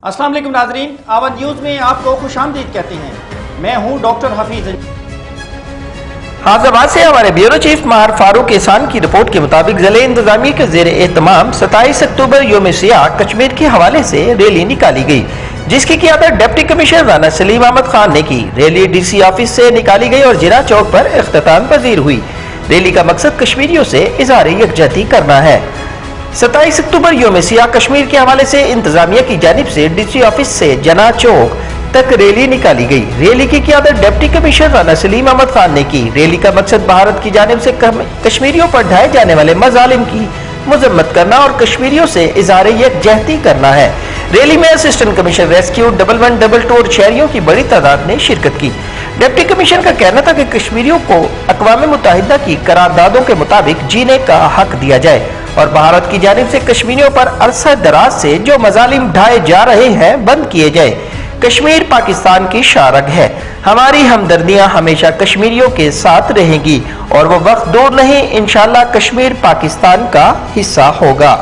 अस्सलाम वालेकुम नाजरीन, आवाज़ न्यूज़ में आपको खुशामदीद कहते हैं। मैं हूं डॉक्टर हफीज। हाज़ाबाद से हमारे ब्यूरो चीफ माहर फारूक एहसान की रिपोर्ट के मुताबिक ज़िले इंतजामिया के ज़ेर एहतमाम 27 अक्टूबर यौम सियाह कश्मीर के हवाले से रैली निकाली गई, जिसकी क़ियादत डिप्टी कमिश्नर राना सलीम अहमद खान ने की। रैली DC ऑफिस से निकाली गई और जिना चौक पर इख्तिताम पजीर हुई। रैली का मकसद कश्मीरियों से इज़हार यकजहती करना है। 27 अक्टूबर यौम सियाह कश्मीर के हवाले से इंतजामिया की जानिब से DC ऑफिस से जना चौक तक रैली निकाली गई। रैली की क़ियादत डिप्टी कमिश्नर राना सलीम अहमद खान ने की। रैली का मकसद भारत की जानिब से कश्मीरियों पर ढाए जाने वाले मजालिम की मजम्मत करना और कश्मीरियों से इज़हार यकजहती करना है। रैली में असिस्टेंट कमिश्नर रेस्क्यू 1112 और शहरियों की बड़ी तादाद ने शिरकत की। डिप्टी कमिश्नर का कहना था कि कश्मीरियों को अक़वाम मुत्तहिदा की करारदादों के मुताबिक जीने का हक दिया जाए और भारत की जानिब से कश्मीरियों पर अरसा दराज से जो मजालिम ढाए जा रहे हैं बंद किए जाए। कश्मीर पाकिस्तान की शारग है। हमारी हमदर्दियां हमेशा कश्मीरियों के साथ रहेंगी और वो वक्त दूर नहीं, इंशाअल्लाह कश्मीर पाकिस्तान का हिस्सा होगा।